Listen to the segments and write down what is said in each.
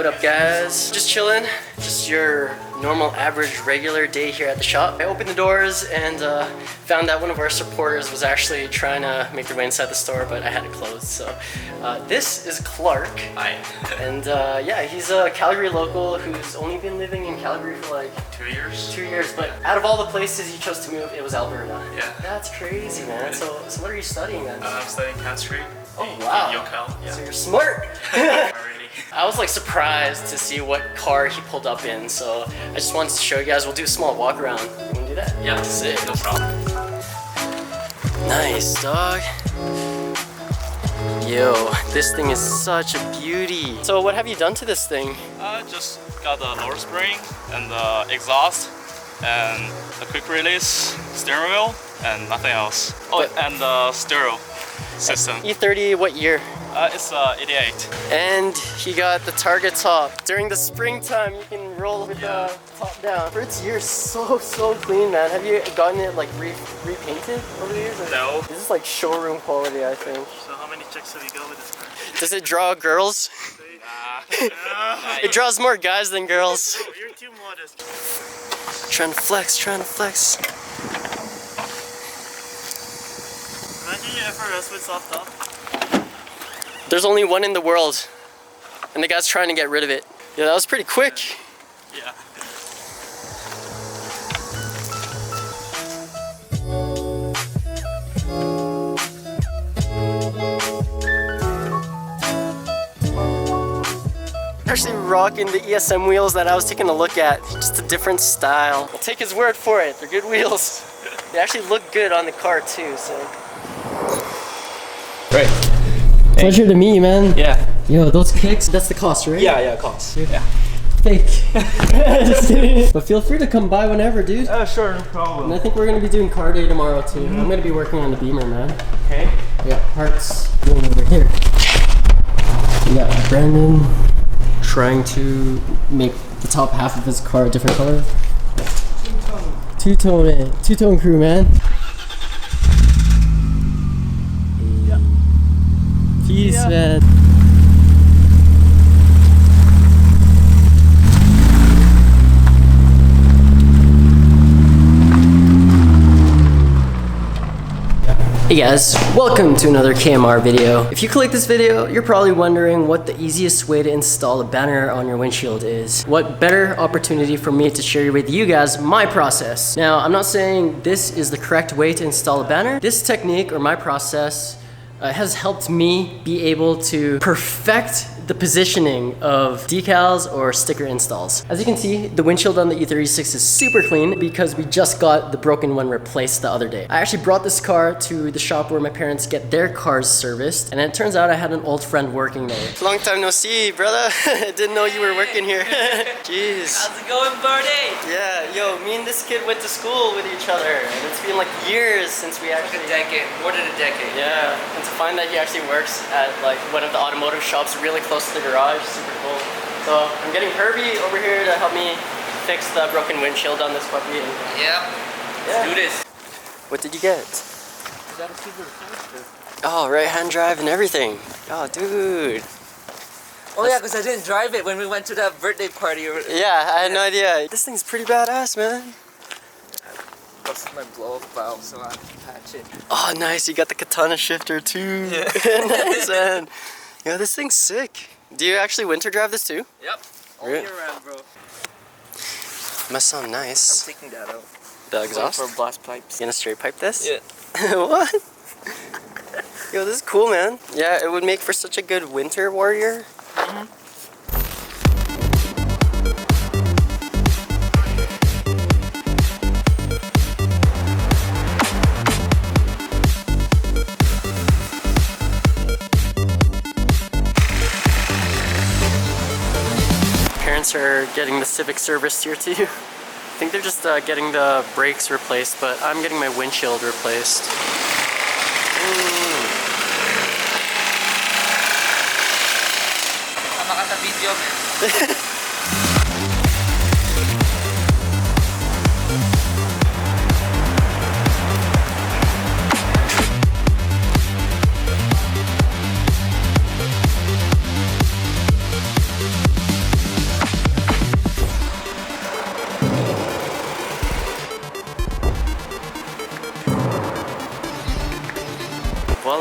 what up guys? Just chilling, just your normal average regular day here at the shop. I opened the doors and found that one of our supporters was actually trying to make their way inside the store, but I had it closed. So this is Clark. Hi. And yeah, he's a Calgary local who's only been living in Calgary for like 2 years. 2 years, but out of all the places he chose to move, it was Alberta. Yeah. That's crazy, man. So what are you studying then? I'm studying chemistry. Oh wow. In Yokel. Yeah. So you're smart. Already. I was like surprised to see what car he pulled up in, so I just wanted to show you guys. We'll do a small walk around. You wanna do that? Yeah. Sick. No problem. Nice, dog. Yo, this thing is such a beauty. So what have you done to this thing? Just got the lower spring and the exhaust and the quick release steering wheel and nothing else. Oh, and the stereo system. E30, what year? It's 88. And he got the Target top. During the springtime, you can roll with the top down. For its years, so clean, man. Have you gotten it like repainted over the years? No. This is like showroom quality, I think. So how many chicks have you got with this car? Does it draw girls? It draws more guys than girls. Oh, you're too modest. Trying to flex. Imagine your FRS with soft top. There's only one in the world, and the guy's trying to get rid of it. Yeah, that was pretty quick. Yeah. Actually rocking the ESM wheels that I was taking a look at. Just a different style. I'll take his word for it. They're good wheels. They actually look good on the car too, so. Great. Pleasure to meet you, man. Yeah. Yo, those kicks, that's the cost, right? Yeah, cost. Yeah. Fake. Just kidding. But feel free to come by whenever, dude. Sure, no problem. And I think we're gonna be doing car day tomorrow too. I'm gonna be working on the Beamer, man. Okay. We got parts going over here. We got Brandon trying to make the top half of his car a different color. Two-tone crew, man. Peace, man. Hey guys, welcome to another KMR video. If you click this video, you're probably wondering what the easiest way to install a banner on your windshield is. What better opportunity for me to share with you guys my process. Now, I'm not saying this is the correct way to install a banner. This technique or my process has helped me be able to perfect the positioning of decals or sticker installs. As you can see, the windshield on the E36 is super clean because we just got the broken one replaced the other day. I actually brought this car to the shop where my parents get their cars serviced, and it turns out I had an old friend working there. Long time no see, brother. I didn't know you were working here. Jeez. How's it going, Barney? Yeah, yo, me and this kid went to school with each other, and it's been like years since we actually... More than a decade. Yeah, and to find that he actually works at like one of the automotive shops really close to the garage, super cool. So I'm getting Herbie over here to help me fix the broken windshield on this puppy. And, Yeah. Let's do this. What did you get? Oh, right hand drive and everything. Oh, dude. Oh yeah, because I didn't drive it when we went to that birthday party. Yeah, I had no idea. This thing's pretty badass, man. This is my blow-up valve, so I have to patch it. Oh, nice. You got the katana shifter too. Yeah. Nice, man. Yo, this thing's sick. Do you actually winter drive this too? Yep. All Really? year round, bro. Must sound nice. I'm taking that out. The exhaust? For blast pipes. You gonna straight pipe this? Yeah. What? Yo, this is cool, man. Yeah, it would make for such a good winter warrior. Parents are getting the Civic serviced here too. I think they're just getting the brakes replaced, but I'm getting my windshield replaced. Tama ka sa video, man.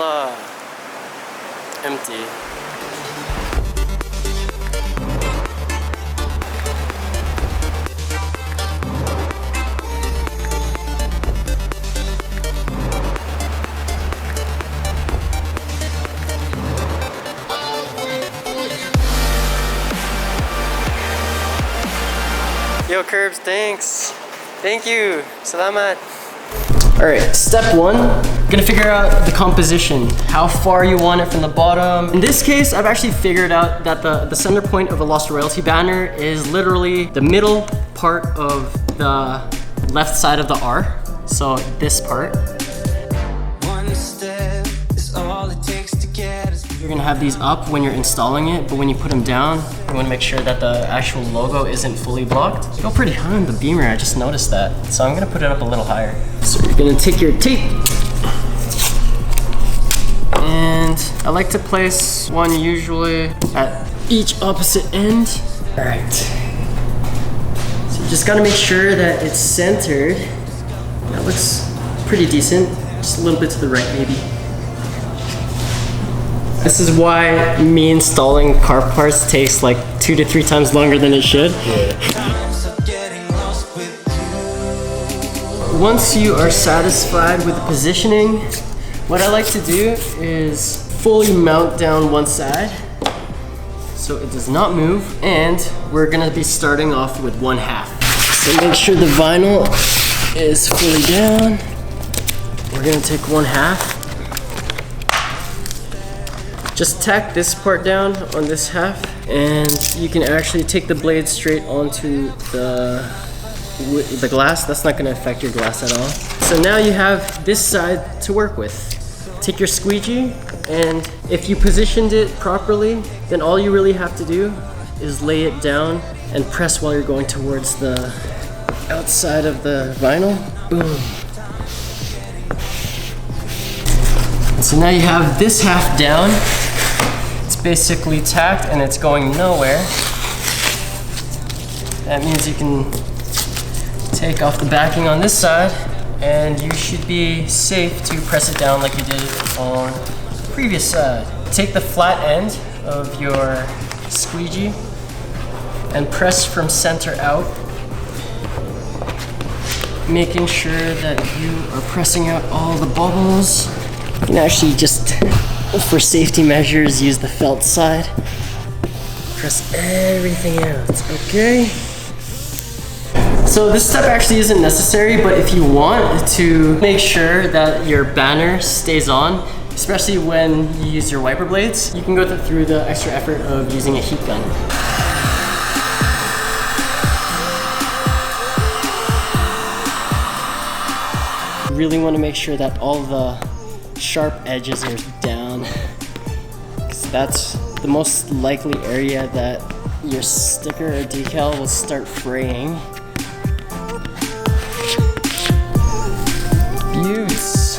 Voila. Empty. Yo, Curbs, thanks. Thank you. Salamat. All right, step one, gonna figure out the composition, how far you want it from the bottom. In this case, I've actually figured out that the center point of a Lost Royalty banner is literally the middle part of the left side of the R. So this part. One step is all it takes to get us. You're gonna have these up when you're installing it, but when you put them down, you wanna make sure that the actual logo isn't fully blocked. They go pretty high on the beamer, I just noticed that. So I'm gonna put it up a little higher. So you're gonna take your tape, and I like to place one usually at each opposite end. All right. So you just gotta make sure that it's centered. That looks pretty decent. Just a little bit to the right maybe. This is why me installing car parts takes like 2 to 3 times longer than it should. Yeah. Once you are satisfied with the positioning, what I like to do is fully mount down one side so it does not move, and we're gonna be starting off with 1/2. So make sure the vinyl is fully down. We're gonna take 1/2. Just tack this part down on this half, and you can actually take the blade straight onto the glass. That's not gonna affect your glass at all. So now you have this side to work with. Take your squeegee, and if you positioned it properly, then all you really have to do is lay it down and press while you're going towards the outside of the vinyl. Boom. So now you have this half down. It's basically tacked and it's going nowhere. That means you can take off the backing on this side, and you should be safe to press it down like you did on the previous side. Take the flat end of your squeegee and press from center out, making sure that you are pressing out all the bubbles. You can actually just, for safety measures, use the felt side. Press everything out, okay? So this step actually isn't necessary, but if you want to make sure that your banner stays on, especially when you use your wiper blades, you can go through the extra effort of using a heat gun. You really want to make sure that all the sharp edges are down, because that's the most likely area that your sticker or decal will start fraying. Beauts.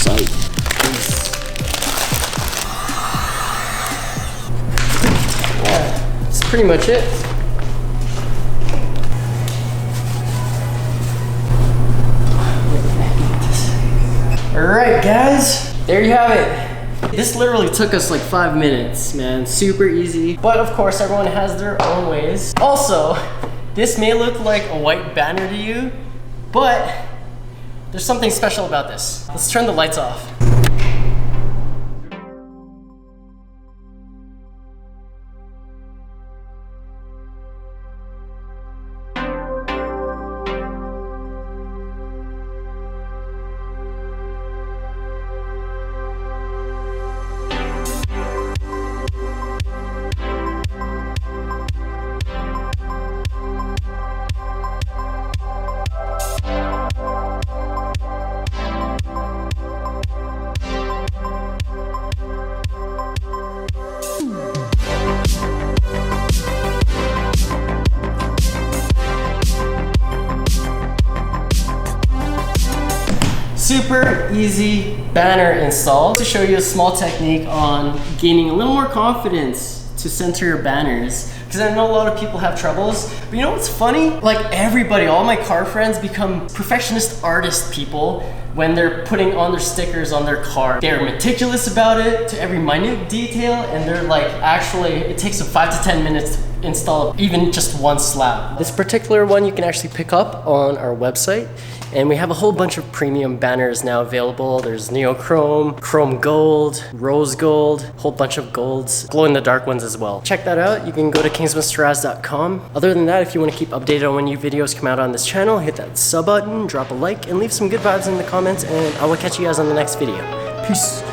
Sight. Yeah, that's pretty much it. Alright guys, there you have it. This literally took us like 5 minutes, man. Super easy. But of course, everyone has their own ways. Also, this may look like a white banner to you, but there's something special about this. Let's turn the lights off. Super easy banner install. To show you a small technique on gaining a little more confidence to center your banners. because I know a lot of people have troubles. But you know what's funny? Like everybody, all my car friends become perfectionist artist people when they're putting on their stickers on their car. They're meticulous about it to every minute detail, and they're like, actually, it takes them 5 to 10 minutes to install even just one slab. This particular one you can actually pick up on our website, and we have a whole bunch of premium banners now available. There's neochrome, chrome gold, rose gold, a whole bunch of golds, glow in the dark ones as well. Check that out. You can go to kingsmanstraz.com. Other than that, if you want to keep updated on when new videos come out on this channel, hit that sub button, drop a like, and leave some good vibes in the comments, and I will catch you guys on the next video. Peace.